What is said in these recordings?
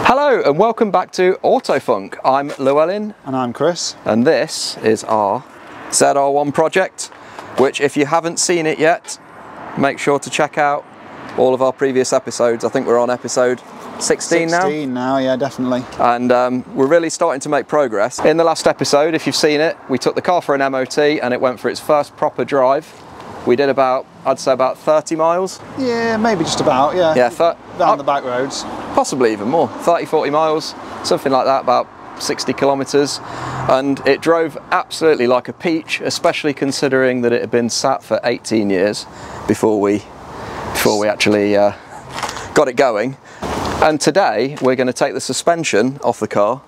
Hello and welcome back to Autofunk. I'm Llewellyn. And I'm Chris. And this is our ZR1 project, which if you haven't seen it yet, make sure to check out all of our previous episodes. I think we're on episode 16 now. 16 now, yeah, definitely. And we're really starting to make progress. In the last episode, if you've seen it, we took the car for an MOT and it went for its first proper drive. We did about, I'd say about 30 miles. Yeah, maybe just about, yeah. Yeah, down the back roads. Possibly even more, 30, 40 miles, something like that, about 60 kilometres. And it drove absolutely like a peach, especially considering that it had been sat for 18 years before we actually got it going. And today we're going to take the suspension off the car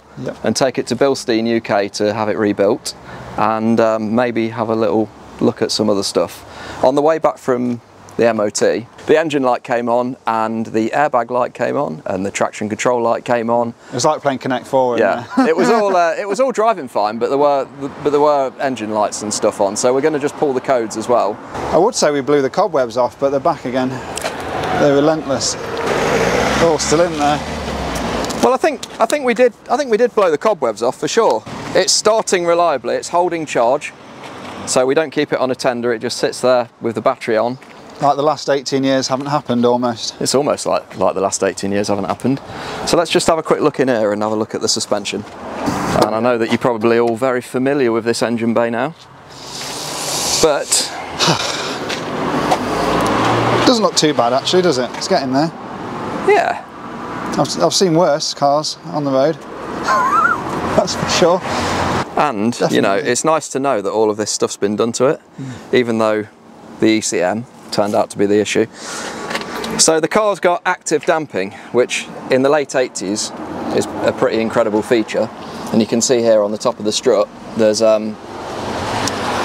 and take it to Bilstein, UK to have it rebuilt and maybe have a little look at some other stuff. On the way back from the MOT, the engine light came on and the airbag light came on and the traction control light came on. It was like playing Connect 4. Yeah, it was all driving fine, but there were engine lights and stuff on. So we're going to just pull the codes as well. I would say we blew the cobwebs off, but they're back again. They're relentless. They're all still in there. Well, I think we did blow the cobwebs off for sure. It's starting reliably. It's holding charge. So we don't keep it on a tender, it just sits there with the battery on. Like the last 18 years haven't happened almost. It's almost like the last 18 years haven't happened. So let's just have a quick look in here and have a look at the suspension. And I know that you're probably all very familiar with this engine bay now. But it doesn't look too bad actually, does it? It's getting there. Yeah. I've seen worse cars on the road. That's for sure. And, definitely. You know, it's nice to know that all of this stuff's been done to it, even though the ECM turned out to be the issue. So the car's got active damping, which in the late 80s is a pretty incredible feature. And you can see here on the top of the strut, there's a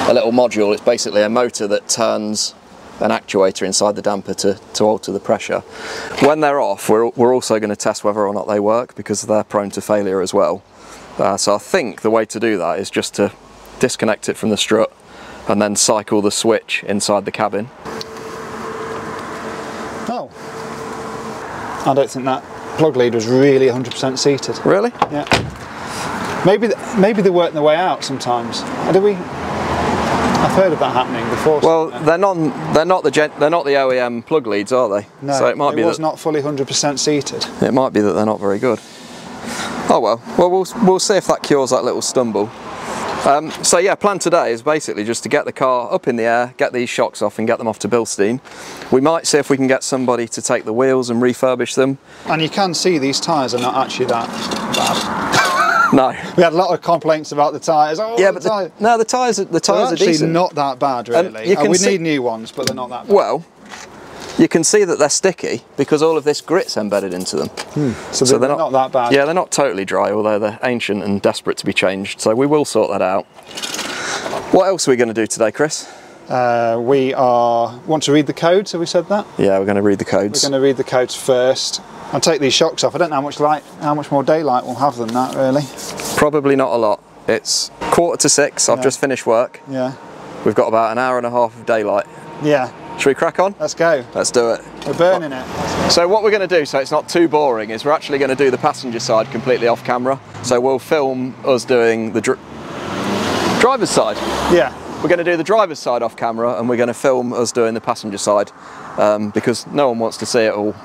little module. It's basically a motor that turns an actuator inside the damper to alter the pressure. When they're off, we're also going to test whether or not they work, because they're prone to failure as well. So I think the way to do that is just to disconnect it from the strut and then cycle the switch inside the cabin. Oh, I don't think that plug lead was really 100% seated. Really? Yeah. Maybe they work their way out sometimes. I've heard of that happening before. Well, they're not the OEM plug leads, are they? No, so it might be was not fully 100% seated. It might be that they're not very good. Oh well, we'll see if that cures that little stumble. So yeah, plan today is basically just to get the car up in the air, get these shocks off and get them off to Bilstein. We might see if we can get somebody to take the wheels and refurbish them. And you can see these tyres are not actually that bad. No. We had a lot of complaints about the tyres. Oh, yeah, but the tyres are actually decent. Not that bad really. We need new ones, but they're not that bad. Well, you can see that they're sticky because all of this grit's embedded into them. So they're not that bad. Yeah, they're not totally dry, although they're ancient and desperate to be changed. So we will sort that out. What else are we going to do today, Chris? We want to read the codes, have we said that? Yeah, we're going to read the codes. We're going to read the codes first and take these shocks off. I don't know how much more daylight we'll have than that, really. Probably not a lot. It's 5:45. I've just finished work. Yeah. We've got about an hour and a half of daylight. Yeah. Should we crack on? Let's go. Let's do it. We're burning it. So what we're going to do, so it's not too boring, is we're actually going to do the passenger side completely off camera. So we'll film us doing the driver's side. Yeah. We're going to do the driver's side off camera and we're going to film us doing the passenger side because no one wants to see it all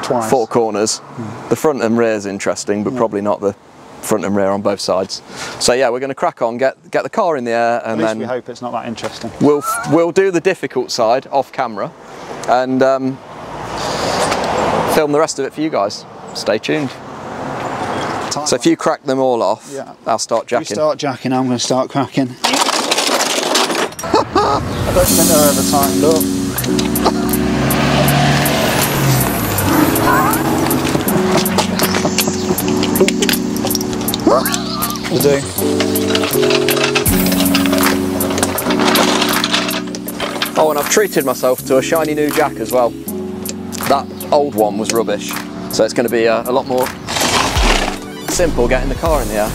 twice. 4 corners. The front and rear is interesting, but probably not the front and rear on both sides. So yeah, we're going to crack on, get the car in the air, and then we hope it's not that interesting. We'll do the difficult side off camera, and film the rest of it for you guys. Stay tuned. So if you crack them all off, I'll start jacking. You start jacking, I'm going to start cracking. I don't think they're ever tightened up. Will do. Oh, and I've treated myself to a shiny new jack as well. That old one was rubbish, so it's going to be a lot more simple getting the car in the air.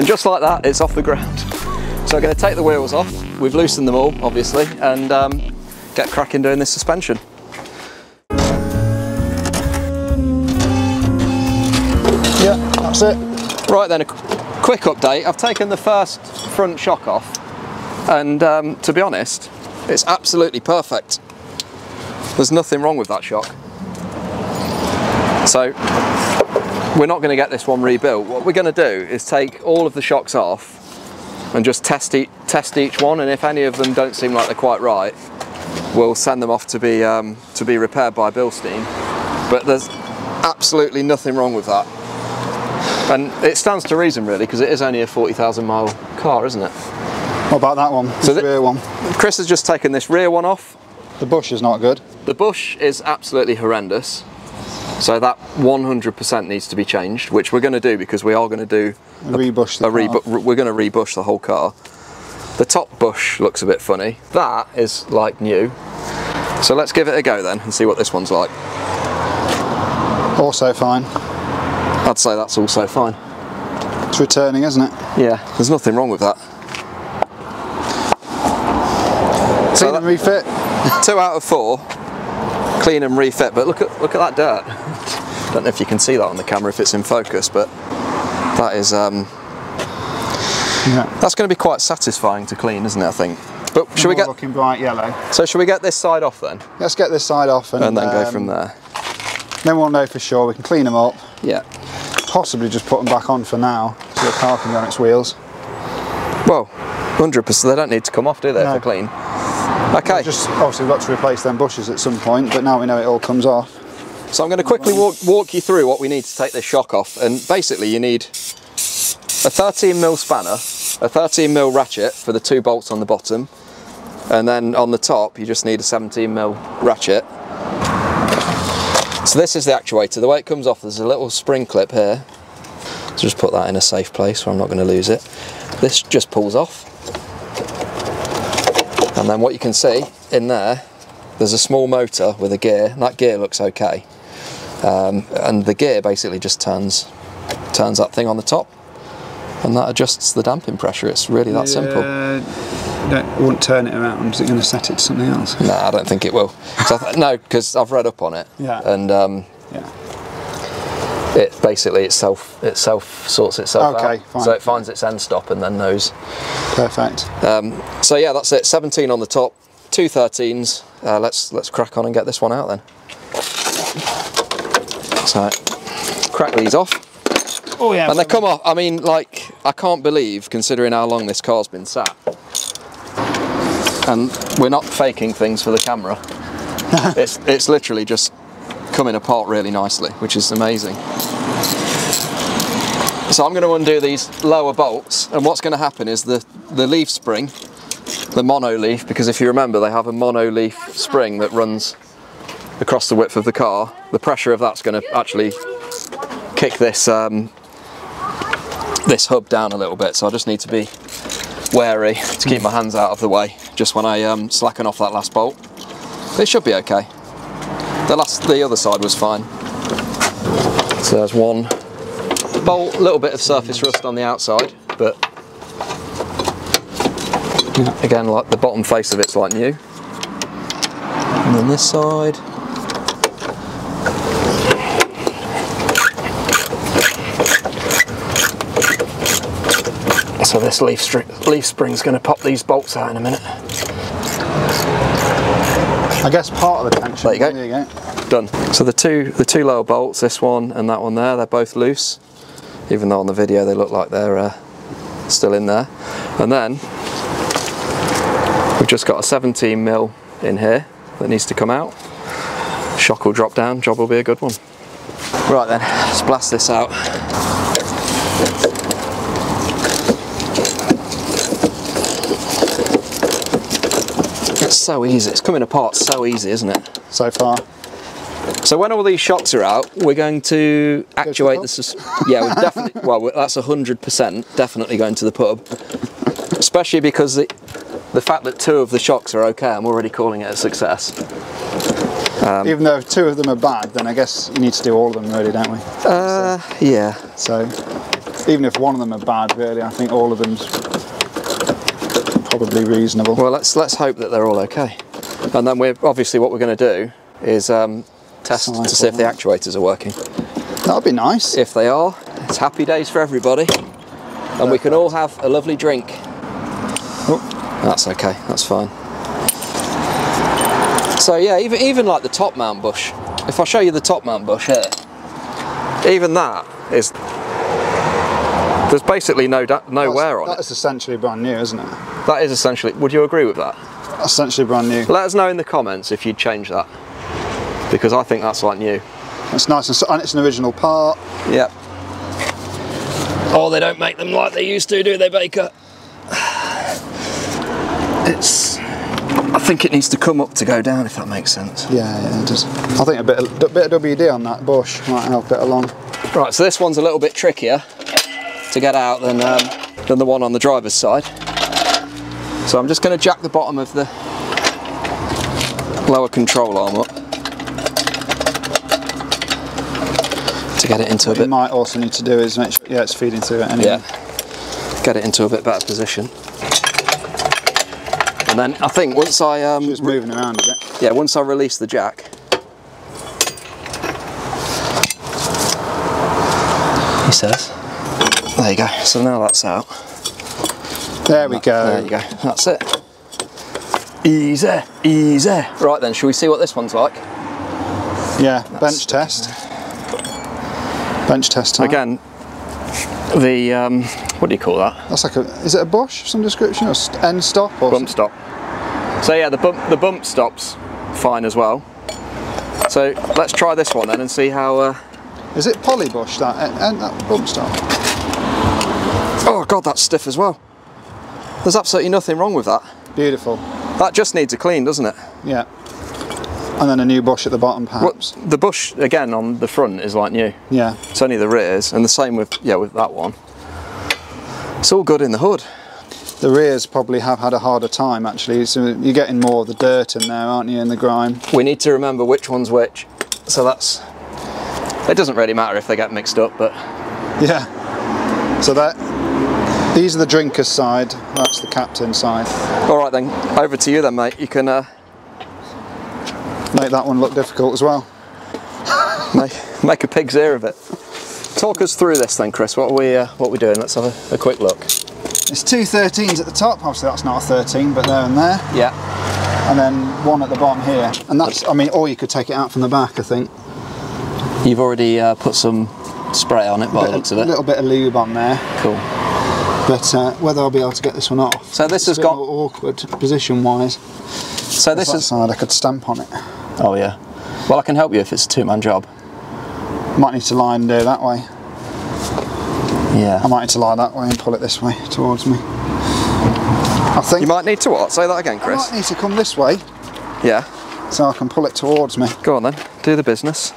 And just like that, it's off the ground. So I'm going to take the wheels off. We've loosened them all, obviously, and get cracking doing this suspension. Yeah, that's it. Right then, a quick update. I've taken the first front shock off, and to be honest, it's absolutely perfect. There's nothing wrong with that shock. So we're not going to get this one rebuilt. What we're going to do is take all of the shocks off and just test each one, and if any of them don't seem like they're quite right, we'll send them off to be repaired by Bilstein. But there's absolutely nothing wrong with that. And it stands to reason really, because it is only a 40,000 mile car, isn't it? What about that one? So the rear one? Chris has just taken this rear one off. The bush is not good. The bush is absolutely horrendous. So that 100% needs to be changed, which we're going to do because we are going to do we're going to rebush the whole car. The top bush looks a bit funny. That is like new. So let's give it a go then and see what this one's like. Also fine. I'd say that's also fine. It's returning, isn't it? Yeah, there's nothing wrong with that. Clean and refit. 2 out of 4. Clean and refit, but look at that dirt. Don't know if you can see that on the camera if it's in focus, but that is that's going to be quite satisfying to clean, isn't it? I think. But should we get looking bright yellow? So should we get this side off then? Let's get this side off and then go from there. Then we'll know for sure. We can clean them up. Yeah. Possibly just put them back on for now, so the car can go on its wheels. Well, 100%. They don't need to come off, do they? No. If they're clean. Okay. Well, just obviously we've got to replace them bushes at some point, but now we know it all comes off. So I'm going to quickly walk you through what we need to take this shock off, and basically you need a 13mm spanner, a 13mm ratchet for the 2 bolts on the bottom, and then on the top you just need a 17mm ratchet. So this is the actuator. The way it comes off, there's a little spring clip here. So just put that in a safe place where I'm not going to lose it. This just pulls off. And then what you can see in there, there's a small motor with a gear, and that gear looks okay. And the gear basically just turns that thing on the top, and that adjusts the damping pressure. It's really that simple. It won't turn it around. Is it going to set it to something else? No, I don't think it will. No, because I've read up on it. Yeah. And it basically it self sorts itself out. Fine. So it finds its end stop and then knows. Perfect. So yeah, that's it. 17 on the top, 2 13s. Let's crack on and get this one out then. So crack these off. Oh yeah. And they come off. I mean, like, I can't believe, considering how long this car's been sat. And we're not faking things for the camera. It's literally just coming apart really nicely, which is amazing. So I'm going to undo these lower bolts, and what's going to happen is the leaf spring, the mono leaf, because if you remember they have a mono leaf spring that runs across the width of the car. The pressure of that's going to actually kick this this hub down a little bit, so I just need to be wary to keep my hands out of the way just when I slacken off that last bolt. It should be okay. The other side was fine. So there's one bolt, a little bit of surface rust on the outside, but again, like the bottom face of it's like new. And then this side. So this leaf spring's going to pop these bolts out in a minute. I guess part of the tension. There you go. There you go. Done. So the two lower bolts, this one and that one there, they're both loose, even though on the video they look like they're still in there. And then we've just got a 17mm in here that needs to come out. Shock will drop down, job will be a good one. Right then, let's blast this out. It's so easy, it's coming apart so easy, isn't it? So far. So when all these shocks are out, we're going to actuate the... Yeah, we're definitely... Well, that's 100% definitely going to the pub. Especially because the fact that 2 of the shocks are okay, I'm already calling it a success. Even though if 2 of them are bad, then I guess you need to do all of them really, don't we? Yeah. So Even if one of them are bad, really, I think all of them's probably reasonable. Well, let's hope that they're all okay. And then obviously what we're going to do is test to see if the actuators are working. That'd be nice. If they are, it's happy days for everybody. And we can all have a lovely drink. Oh. That's okay, that's fine. So yeah, even like the top mount bush, if I show you the top mount bush here, even that is, there's basically no wear on it. That is essentially brand new, isn't it? That is essentially, would you agree with that? Essentially brand new. Let us know in the comments if you'd change that, because I think that's like new. It's nice and it's an original part. Yep. Oh, they don't make them like they used to, do they, Baker? I think it needs to come up to go down, if that makes sense. Yeah, it does. I think a bit of WD on that bush might help it along. Right, so this one's a little bit trickier to get out than the one on the driver's side. So I'm just going to jack the bottom of the lower control arm up to get it into a bit. What you might also need to do is make sure, yeah, it's feeding through it anyway. Yeah, get it into a bit better position. And then I think once I just moving around a bit. Yeah, once I release the jack, he says. There you go. So now that's out. There we go. There you go. That's it. Easy, easy. Right then, shall we see what this one's like? Yeah, bench test. Bench test time. Again, the what do you call that? That's like is it a bush of some description or end stop or bump stop? So yeah, the bump stop's fine as well. So let's try this one then and see how. Is it poly bush that bump stop? Oh god, that's stiff as well. There's absolutely nothing wrong with that. Beautiful. That just needs a clean, doesn't it? Yeah. And then a new bush at the bottom, perhaps. Well, the bush again on the front is like new. Yeah. It's only the rears, and the same with that one. It's all good in the hood. The rears probably have had a harder time actually, so you're getting more of the dirt in there, aren't you, in the grime? We need to remember which one's which, so that's, it doesn't really matter if they get mixed up, but... Yeah, so these are the drinker's side, that's the captain's side. Alright then, over to you then mate, you can... make that one look difficult as well. make a pig's ear of it. Talk us through this then, Chris, what are we doing? Let's have a quick look. It's two 13s at the top, obviously that's not a 13, but there and there. Yeah. And then one at the bottom here. And that's, I mean, or you could take it out from the back, I think. You've already put some spray on it by the looks of it. A little bit of lube on there. Cool. But whether I'll be able to get this one off. So this has got... awkward position-wise. So this is... side I could stamp on it. Oh yeah. Well, I can help you if it's a two-man job. Might need to lie and do it that way. Yeah. I might need to lie that way and pull it this way towards me. I think... You might need to what? Say that again, Chris. I might need to come this way. Yeah. So I can pull it towards me. Go on then, do the business.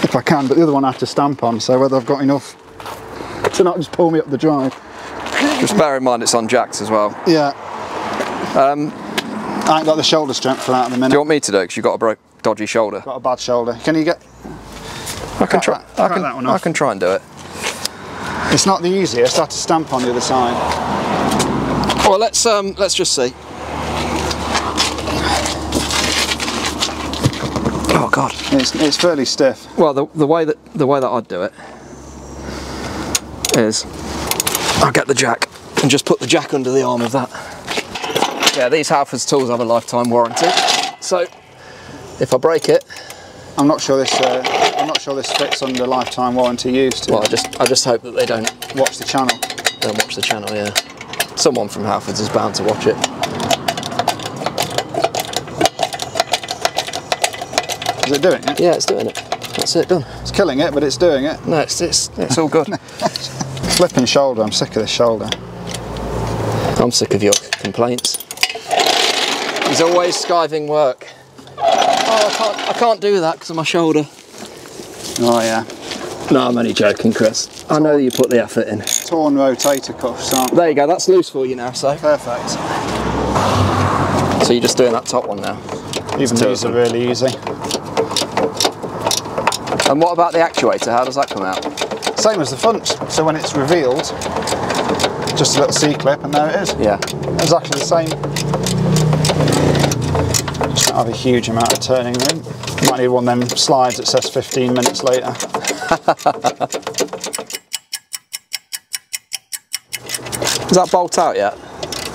If I can, but the other one I have to stamp on, so whether I've got enough to not just pull me up the drive. Just bear in mind it's on jacks as well. Yeah. I ain't got the shoulder strength for that at the minute. Do you want me to do it? Because you've got a dodgy shoulder. Got a bad shoulder. Can you get... I can try. that one off. I can try and do it. It's not the easiest. I have to stamp on the other side. Well, let's just see. Oh God. It's fairly stiff. Well, the way that I'd do it is I'll get the jack and just put the jack under the arm of that. Yeah, these Halfords tools have a lifetime warranty, so if I break it, I'm not sure this fits under lifetime warranty use. Well, I just hope that they don't watch the channel. Don't watch the channel, yeah. Someone from Halfords is bound to watch it. Is it doing it? Yeah, it's doing it. That's it, done. It's killing it, but it's doing it. No, it's all good. Flipping shoulder. I'm sick of this shoulder. I'm sick of your complaints. He's always skiving work. Oh, I can't do that because of my shoulder. Oh yeah. No, I'm only joking, Chris. I know you put the effort in. Torn rotator cuffs, aren't they? There you go, that's loose for you now, so. Perfect. So you're just doing that top one now? Even these are really easy. And what about the actuator? How does that come out? Same as the front. So when it's revealed, just a little C-clip and there it is. Yeah. Exactly the same. Just don't have a huge amount of turning room. Might need one of them slides that says 15 minutes later. Is that bolt out yet?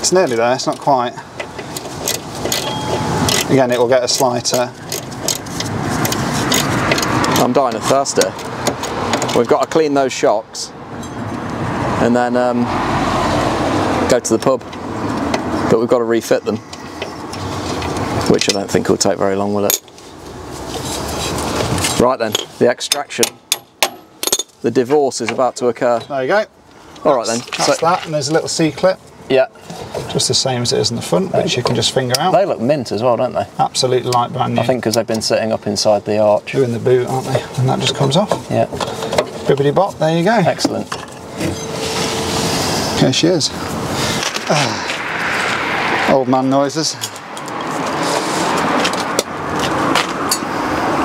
It's nearly there, it's not quite. Again, it will get a slight... I'm dying of thirst here. We've got to clean those shocks and then go to the pub. But we've got to refit them, which I don't think will take very long, will it? Right then, the extraction. The divorce is about to occur. There you go. All right then. That's that, and there's a little C-clip. Yeah. Just the same as it is in the front, which you can just finger out. They look mint as well, don't they? Absolutely like brand new. I think because they've been sitting up inside the arch. They're in the boot, aren't they? And that just comes off. Yeah. Bibbidi bop, there you go. Excellent. Here she is. Old man noises.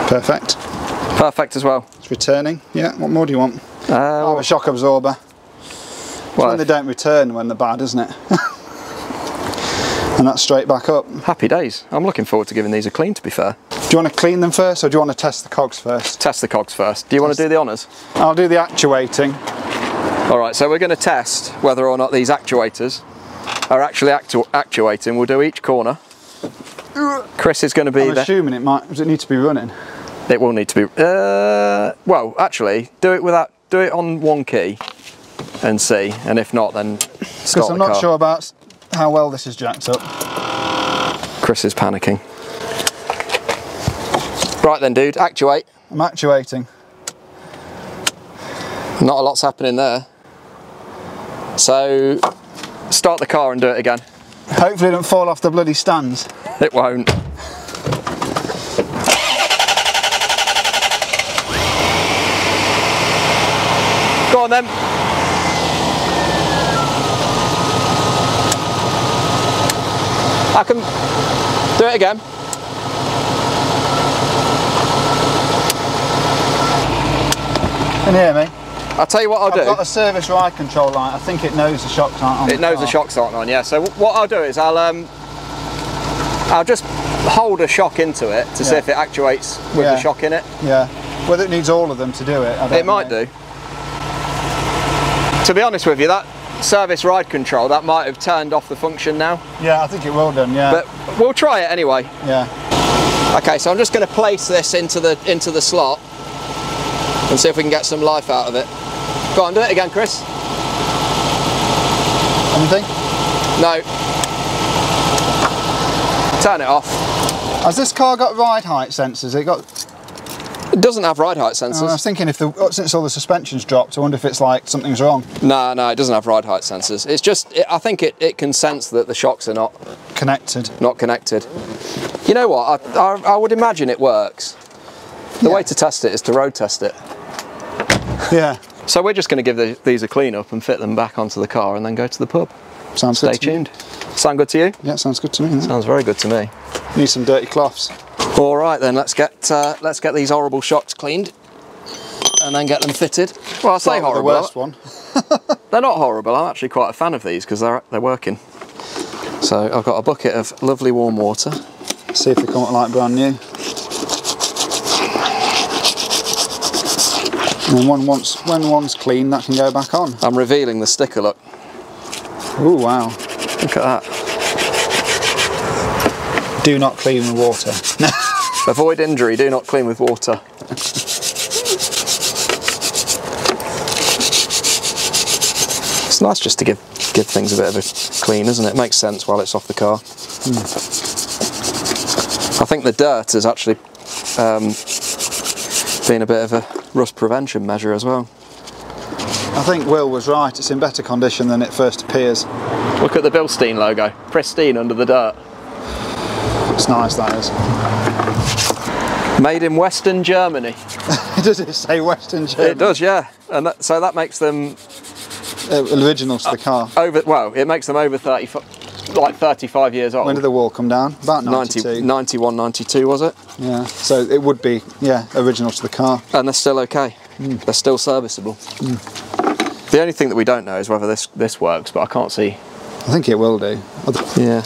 Perfect. Perfect as well. It's returning. Yeah, what more do you want? A shock absorber. Well, when they don't return when they're bad, isn't it? And that's straight back up. Happy days. I'm looking forward to giving these a clean, to be fair. Do you want to clean them first, or do you want to test the cogs first? Test the cogs first. Do you want to do the honours? I'll do the actuating. Alright, so we're going to test whether or not these actuators are actually actuating. We'll do each corner. Chris is going to be I'm assuming it might. Does it need to be running? It will need to be. Well, actually, do it on one key and see. And if not, then start the car. Because I'm not sure about how well this is jacked up. Chris is panicking. Right then, dude, actuate. I'm actuating. Not a lot's happening there. So, start the car and do it again. Hopefully it don't fall off the bloody stands. It won't. Go on then. I can do it again. Can you hear me? I'll tell you what I'll do. I've got a service ride control light. I think it knows the shocks aren't on. It knows the shocks aren't on, yeah. So what I'll do is I'll just hold a shock into it to see if it actuates with the shock in it. Yeah. Whether it needs all of them to do it, I don't know. It might do. To be honest with you, that service ride control, that might have turned off the function now. Yeah, I think it will done, yeah. But we'll try it anyway. Yeah. Okay, so I'm just going to place this into the slot and see if we can get some life out of it. Go on, do it again, Chris. Anything? No. Turn it off. Has this car got ride height sensors? It doesn't have ride height sensors. I was thinking since all the suspension's dropped, I wonder if it's like something's wrong. No, it doesn't have ride height sensors. It's just, I think it can sense that the shocks are not connected. You know what? I would imagine it works. The way to test it is to road test it. Yeah. So we're just going to give these a clean up and fit them back onto the car and then go to the pub. Sounds good. Stay tuned. Sound good to you? Yeah, sounds good to me. Sounds very good to me. Need some dirty cloths. All right then, let's get these horrible shocks cleaned and then get them fitted. Well, I say horrible. The worst one. They're not horrible. I'm actually quite a fan of these because they're working. So I've got a bucket of lovely warm water. See if they come up like brand new. And when one's clean, that can go back on. I'm revealing the sticker, look. Oh wow. Look at that. Do not clean with water. Avoid injury, do not clean with water. It's nice just to give things a bit of a clean, isn't it? It makes sense while it's off the car. I think the dirt has actually been a bit of a rust prevention measure as well. I think Will was right, it's in better condition than it first appears. Look at the Bilstein logo, pristine under the dirt. It's nice, that is. Made in Western Germany. Does it say Western Germany? It does, yeah. And so that makes them originals to the car. It makes them over 35 years old. When did the wall come down? About 92. 91, 92 was it? Yeah, so it would be, yeah, original to the car. And they're still okay. They're still serviceable. The only thing that we don't know is whether this works, but I can't see. I think it will do. Yeah.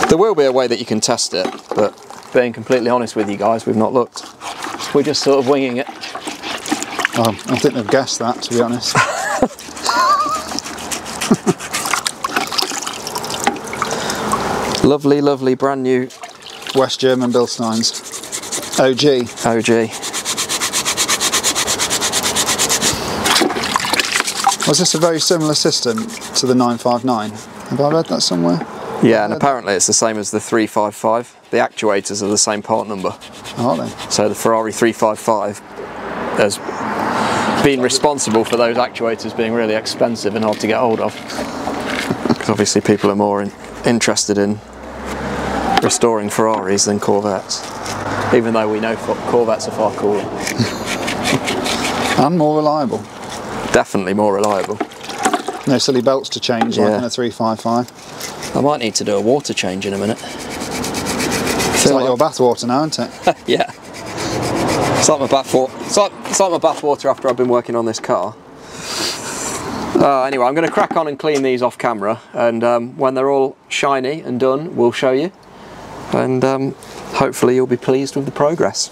There will be a way that you can test it, but being completely honest with you guys, we've not looked. We're just sort of winging it. Oh, I think they've guessed that, to be honest. Lovely, lovely, brand new West German Bilsteins. OG. OG. Was this a very similar system to the 959? Have I read that somewhere? Yeah, and apparently it's the same as the 355. The actuators are the same part number. Are they? So the Ferrari 355 has been responsible for those actuators being really expensive and hard to get hold of. Because obviously people are more interested in restoring Ferraris than Corvettes. Even though we know Corvettes are far cooler. And more reliable. Definitely more reliable. No silly belts to change like in a 355. I might need to do a water change in a minute. It's like your bath water now, isn't it? Yeah. It's like my bath water. It's like my bath water after I've been working on this car. Anyway, I'm going to crack on and clean these off camera, and when they're all shiny and done, we'll show you. And hopefully you'll be pleased with the progress.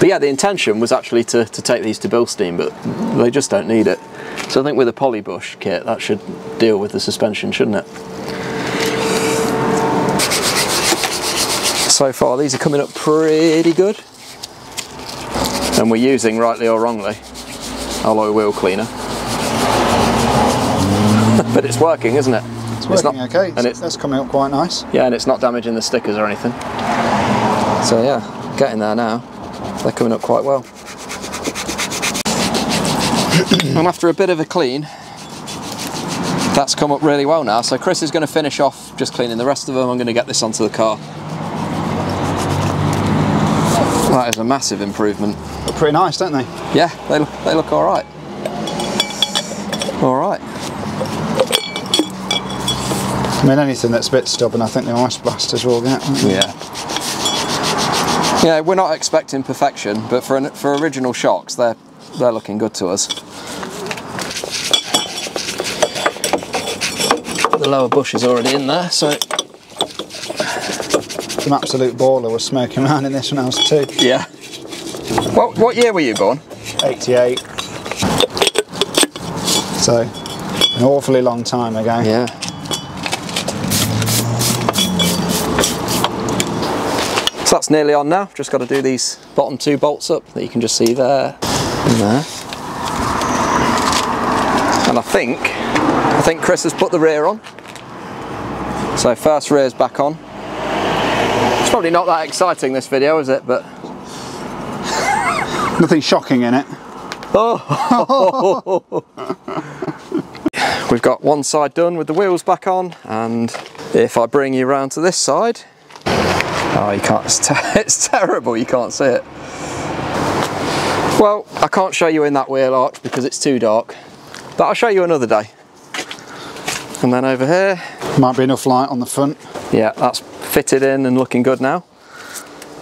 But yeah, the intention was actually to take these to Bilstein, but they just don't need it. So I think with a polybush kit, that should deal with the suspension, shouldn't it? So far, these are coming up pretty good. And we're using, rightly or wrongly, alloy wheel cleaner. But it's working, isn't it? It's working okay, and that's coming up quite nice. Yeah, and it's not damaging the stickers or anything. So yeah, getting there now. They're coming up quite well. And after a bit of a clean, that's come up really well now. So Chris is going to finish off just cleaning the rest of them. I'm going to get this onto the car. That is a massive improvement. Look pretty nice, don't they? Yeah, they look all right. All right. I mean, anything that's a bit stubborn, I think the ice blasters will get. Yeah. Yeah, we're not expecting perfection, but for original shocks, they're looking good to us. The lower bush is already in there, so. An absolute baller was smoking around in this when I was 2. Yeah. What year were you born? 88. So, an awfully long time ago. Yeah. So that's nearly on now. Just got to do these bottom 2 bolts up that you can just see there and there. And I think Chris has put the rear on. So first rear's back on. It's probably not that exciting, this video, is it? But nothing shocking in it. Oh. We've got one side done with the wheels back on, and if I bring you around to this side, oh, you can't. It's terrible. You can't see it. Well, I can't show you in that wheel arch because it's too dark, but I'll show you another day. And then over here, might be enough light on the front. Yeah, that's fitted in and looking good now.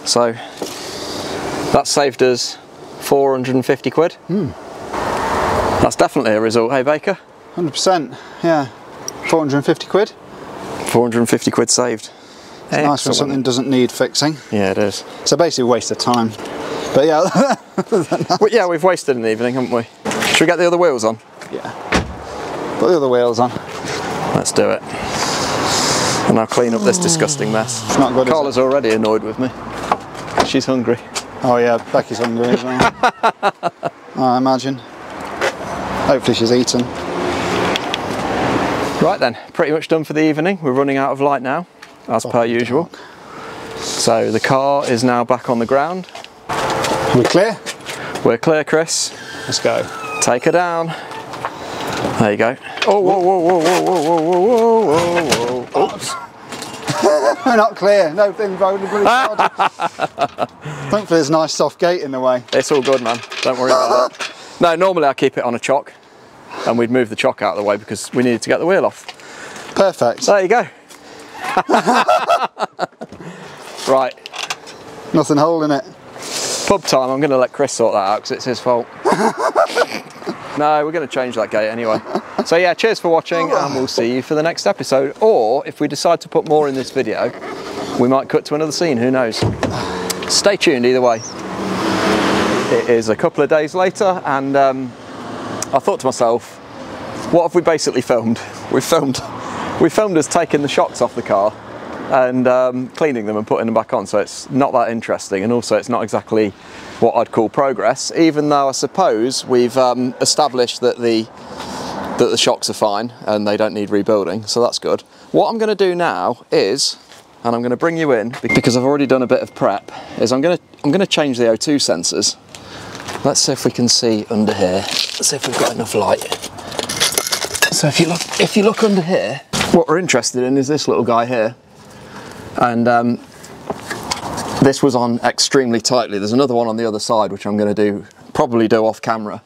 So that saved us 450 quid. That's definitely a result, hey Baker? 100%, yeah. 450 quid. 450 quid saved. It's nice when something doesn't need fixing. Yeah, it is. So basically a waste of time. But yeah. Nice. Well, yeah, we've wasted an evening, haven't we? Should we get the other wheels on? Yeah. Put the other wheels on. Let's do it. And I'll clean up this disgusting mess. It's not good, Carla's already annoyed with me. She's hungry. Oh yeah, Becky's hungry as well. I imagine. Hopefully she's eaten. Right then, pretty much done for the evening. We're running out of light now, as per usual. So the car is now back on the ground. Are we clear? We're clear, Chris. Let's go. Take her down. There you go. Oh, whoa, whoa, whoa, whoa, whoa, whoa, whoa, whoa, whoa, whoa. Oops. We're not clear. No thing Thankfully there's a nice soft gate in the way. It's all good, man. Don't worry about that. No, normally I keep it on a chock, and we'd move the chock out of the way because we needed to get the wheel off. Perfect. There you go. Right. Nothing holding it. Pub time, I'm going to let Chris sort that out because it's his fault. No, we're going to change that gate anyway. So yeah, cheers for watching and we'll see you for the next episode. Or if we decide to put more in this video, we might cut to another scene, who knows. Stay tuned either way. It is a couple of days later and I thought to myself, what have we basically filmed? We filmed us taking the shocks off the car and cleaning them and putting them back on, so it's not that interesting, and also it's not exactly what I'd call progress, even though I suppose we've established that the shocks are fine and they don't need rebuilding, so that's good. What I'm going to do now is, and I'm going to bring you in because I've already done a bit of prep, is I'm going to change the O2 sensors. Let's see if we can see under here. Let's see if we've got enough light. So if you look under here, what we're interested in is this little guy here. And this was on extremely tightly. There's another one on the other side which I'm going to probably do off camera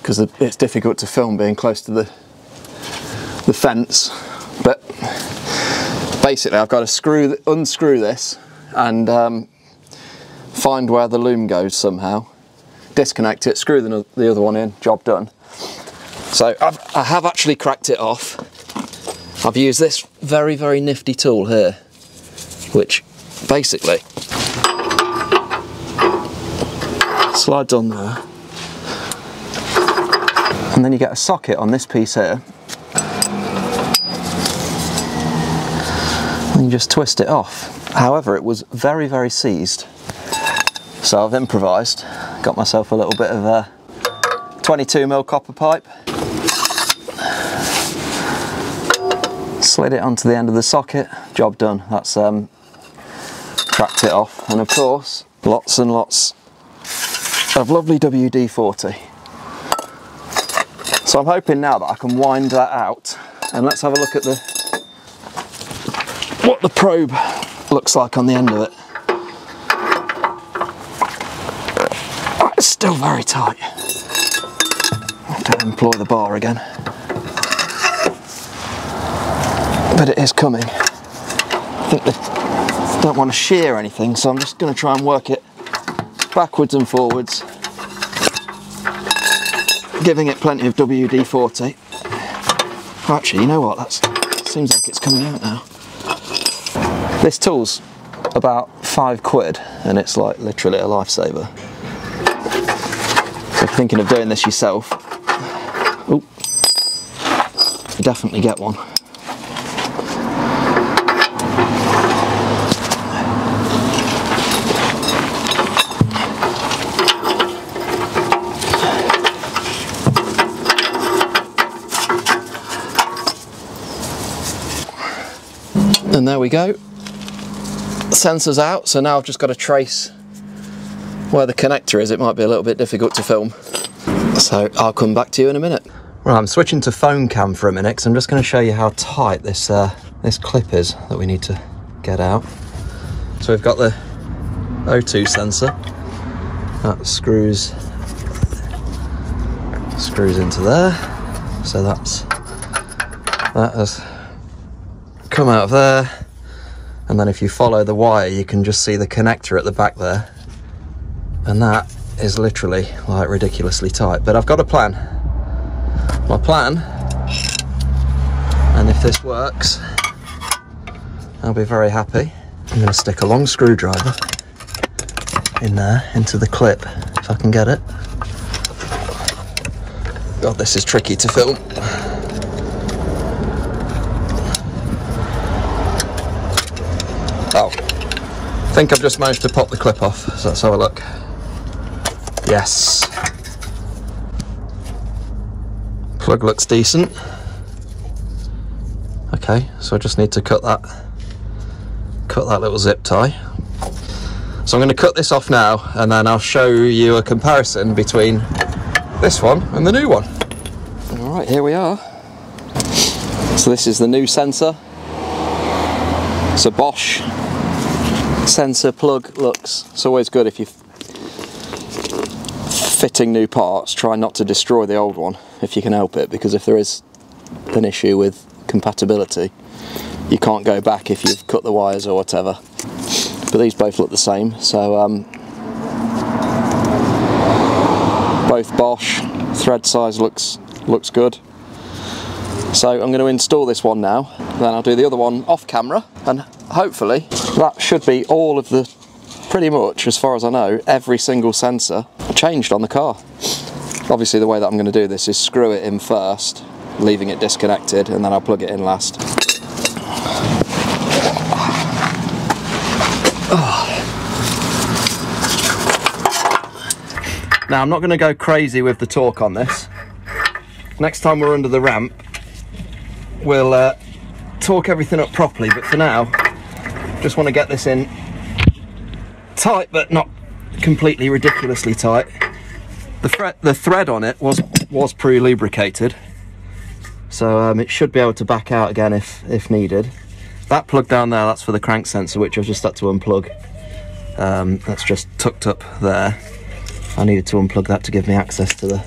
because it's difficult to film being close to the fence. But basically I've got to unscrew this and find where the loom goes somehow, disconnect it, screw the other one in, job done. So I have actually cracked it off. I've used this very, very nifty tool here, which basically slides on there, and then you get a socket on this piece here, and you just twist it off. However, it was very, very seized, so I've improvised, got myself a little bit of a 22mm copper pipe, slid it onto the end of the socket, job done. That's cracked it off, and of course lots and lots of lovely WD-40. So I'm hoping now that I can wind that out, and let's have a look at what the probe looks like on the end of it. It's still very tight. Don't employ the bar again. But it is coming. I think they don't want to shear anything, so I'm just going to try and work it backwards and forwards, giving it plenty of WD-40. Actually, you know what? That seems like it's coming out now. This tool's about £5 and it's like literally a lifesaver. So if you're thinking of doing this yourself, you definitely get one. And there we go, the sensor's out, so now I've just got to trace where the connector is. It might be a little bit difficult to film, so I'll come back to you in a minute. Right, I'm switching to phone cam for a minute because I'm just going to show you how tight this clip is that we need to get out. So we've got the O2 sensor, that screws into there, so that has come out of there, and then if you follow the wire you can just see the connector at the back there, and that is literally like ridiculously tight. But I've got a plan. My plan, and if this works I'll be very happy, I'm going to stick a long screwdriver in there into the clip if I can get it. God, this is tricky to film. Oh, I think I've just managed to pop the clip off, so let's have a look. Yes. Plug looks decent. Okay, so I just need to cut that little zip tie. So I'm going to cut this off now, and then I'll show you a comparison between this one and the new one. Alright, here we are. So this is the new sensor. It's a Bosch sensor plug. Looks, it's always good if you're fitting new parts, try not to destroy the old one if you can help it, because if there is an issue with compatibility you can't go back if you've cut the wires or whatever. But these both look the same, so both Bosch. Thread size looks good. So I'm going to install this one now, then I'll do the other one off camera, and hopefully that should be all of the, pretty much as far as I know, every single sensor changed on the car. Obviously the way that I'm going to do this is screw it in first, leaving it disconnected, and then I'll plug it in last. Now I'm not going to go crazy with the torque on this. Next time we're under the ramp, we'll torque everything up properly, but for now, just want to get this in tight, but not completely ridiculously tight. The thread on it was pre-lubricated, so it should be able to back out again if needed. That plug down there, that's for the crank sensor, which I've just had to unplug. That's just tucked up there. I needed to unplug that to give me access to the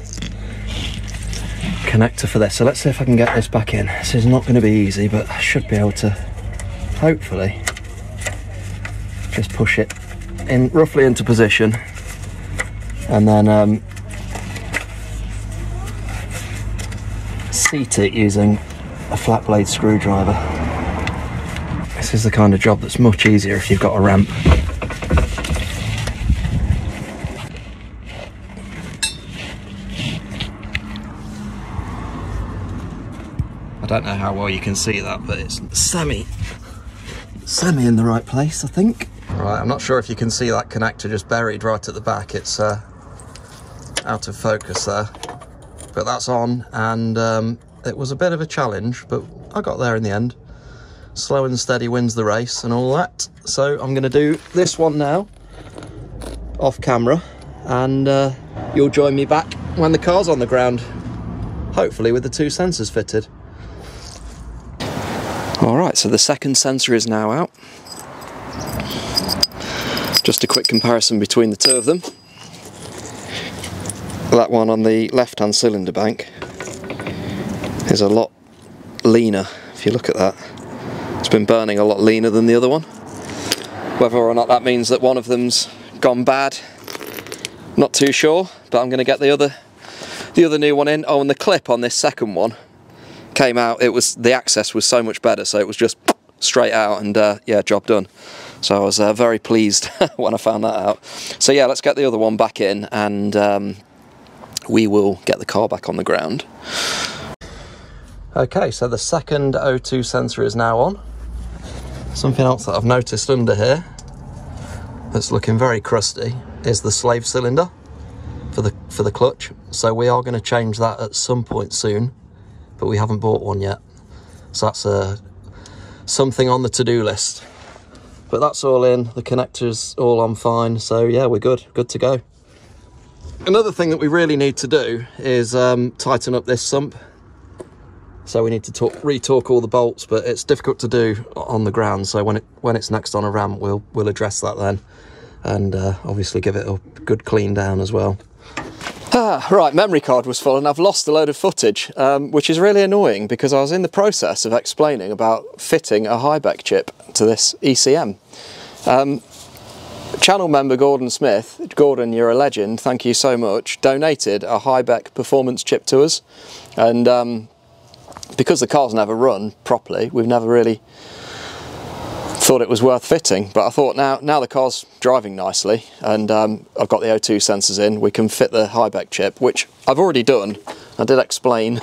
connector for this. So let's see if I can get this back in. This is not going to be easy, but I should be able to hopefully just push it in roughly into position, and then seat it using a flat blade screwdriver. This is the kind of job that's much easier if you've got a ramp. I don't know how well you can see that, but it's semi in the right place, I think. Right, I'm not sure if you can see that connector just buried right at the back. It's out of focus there, but that's on, and it was a bit of a challenge, but I got there in the end. Slow and steady wins the race and all that. So I'm going to do this one now off camera, and you'll join me back when the car's on the ground, hopefully with the two sensors fitted. Alright, so the second sensor is now out. Just a quick comparison between the two of them. That one on the left hand cylinder bank is a lot leaner, if you look at that. It's been burning a lot leaner than the other one. Whether or not that means that one of them's gone bad, not too sure, but I'm going to get the other new one in. Oh, and the clip on this second one came out, the access was so much better, so it was just straight out, and yeah, job done. So I was very pleased when I found that out. So yeah, let's get the other one back in, and we will get the car back on the ground. Okay, so the second O2 sensor is now on. Something else that I've noticed under here that's looking very crusty is the slave cylinder for the clutch. So we are going to change that at some point soon, but we haven't bought one yet. So that's something on the to-do list. But that's all in, the connector's all on fine, so yeah, we're good to go. Another thing that we really need to do is tighten up this sump. So we need to re-torque all the bolts, but it's difficult to do on the ground, so when it's next on a ramp, we'll address that then, and obviously give it a good clean down as well. Right, memory card was full and I've lost a load of footage, which is really annoying because I was in the process of explaining about fitting a HEIBECK chip to this ECM. Channel member Gordon Smith, Gordon, you're a legend, thank you so much, donated a HEIBECK performance chip to us, and because the car's never run properly, we've never really thought it was worth fitting, but I thought now the car's driving nicely, and I've got the O2 sensors in, we can fit the HEIBECK chip, which I've already done. I did explain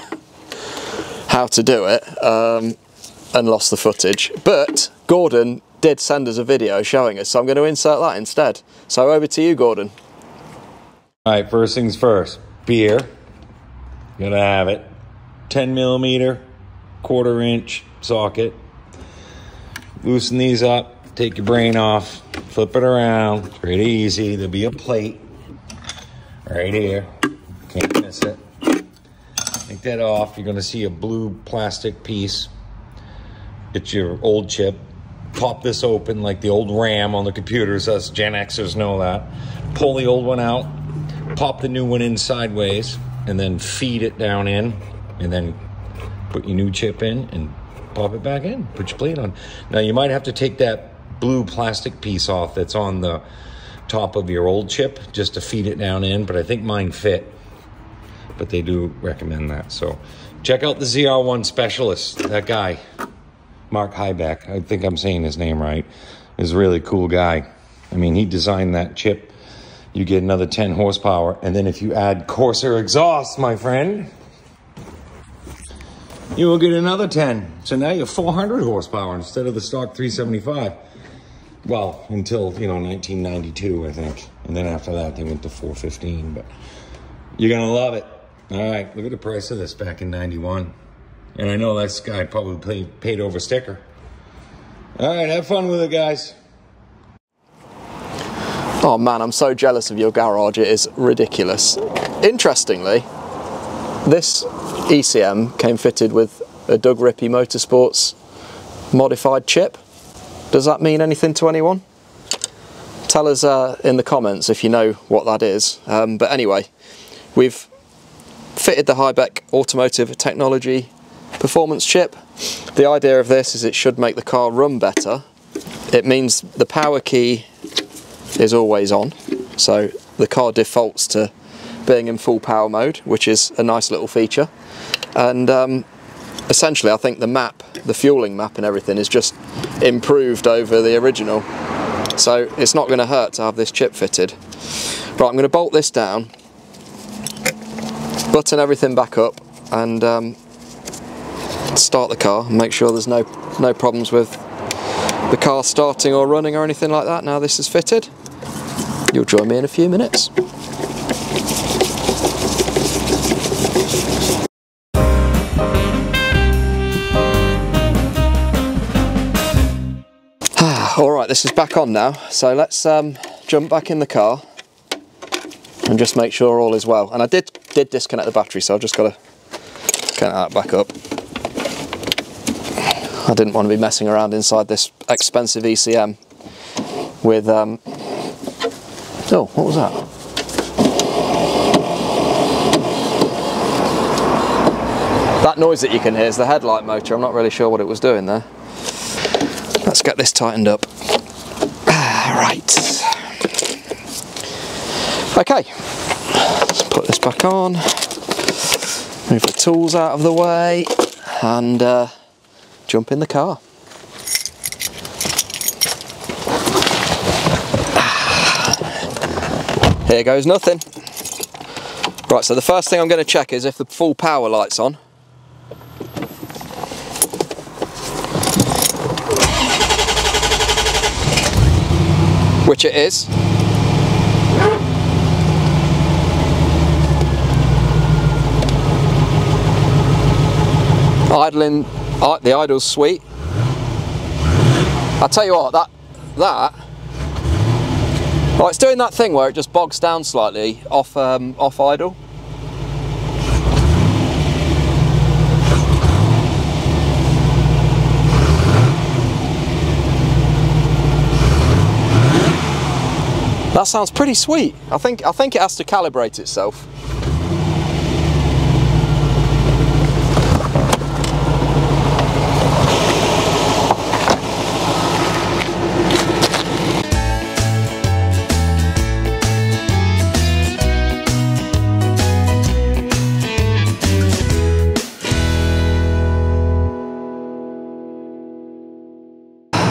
how to do it, and lost the footage, but Gordon did send us a video showing us, so I'm going to insert that instead. So over to you, Gordon. Alright, first things first, beer, gotta have it. 10mm, 1/4 inch socket. Loosen these up, take your brain off, flip it around, it's pretty easy. There'll be a plate right here, can't miss it. Take that off, you're gonna see a blue plastic piece. It's your old chip. Pop this open like the old RAM on the computers, us Gen Xers know that. Pull the old one out, pop the new one in sideways, and then feed it down in, and then put your new chip in and pop it back in, put your plate on. Now you might have to take that blue plastic piece off that's on the top of your old chip just to feed it down in, but I think mine fit. but they do recommend that. So check out the ZR1 specialist. That guy, MARC HEIBECK, I think I'm saying his name right, is a really cool guy. I mean, he designed that chip. You get another 10 horsepower, and then if you add Corsair exhaust, my friend, you will get another 10. So now you're 400 horsepower instead of the stock 375. Well, until, you know, 1992, I think. And then after that, they went to 415. But you're going to love it. All right, look at the price of this back in 91. And I know this guy probably paid over sticker. All right, have fun with it, guys. Oh man, I'm so jealous of your garage, it is ridiculous. Interestingly, this ECM came fitted with a Doug Rippey Motorsports modified chip. Does that mean anything to anyone? Tell us in the comments if you know what that is. But anyway, we've fitted the HEIBECK Automotive Technology Performance Chip. The idea of this is it should make the car run better. It means the power key is always on, so the car defaults to being in full power mode, which is a nice little feature. And essentially I think the map, the fueling map and everything is just improved over the original, so it's not going to hurt to have this chip fitted. Right, I'm going to bolt this down, button everything back up, and start the car and make sure there's no problems with the car starting or running or anything like that. Now this is fitted. You'll join me in a few minutes. Alright, this is back on now, so let's jump back in the car and just make sure all is well. And I did disconnect the battery, so I've just got to connect that back up. I didn't want to be messing around inside this expensive ECM with oh, what was that? That noise that you can hear is the headlight motor. I'm not really sure what it was doing there. Let's get this tightened up. Right. Okay, let's put this back on, move the tools out of the way, and jump in the car. Here goes nothing. Right, so the first thing I'm going to check is if the full power light's on. Which it is. Idling, the idle's sweet. I'll tell you what, that oh, it's doing that thing where it just bogs down slightly off idle. That sounds pretty sweet. I think it has to calibrate itself.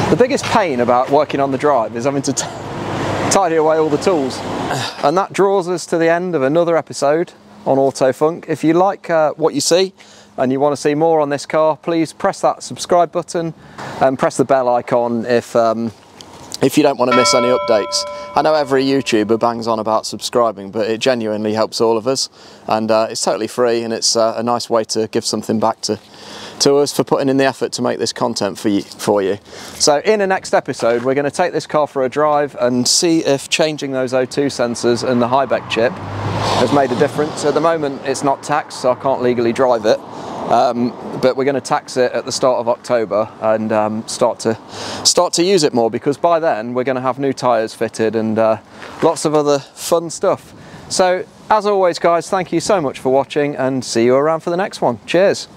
The biggest pain about working on the drive is having to tidy away all the tools. And that draws us to the end of another episode on Autofunk. If you like what you see and you want to see more on this car, please press that subscribe button and press the bell icon if you don't want to miss any updates. I know every YouTuber bangs on about subscribing, but it genuinely helps all of us, and it's totally free, and it's a nice way to give something back to us for putting in the effort to make this content for you. So in the next episode we're going to take this car for a drive and see if changing those O2 sensors and the HEIBECK chip has made a difference. At the moment it's not taxed, so I can't legally drive it, but we're going to tax it at the start of October and start to use it more, because by then we're going to have new tyres fitted and lots of other fun stuff. So as always guys, thank you so much for watching, and see you around for the next one. Cheers.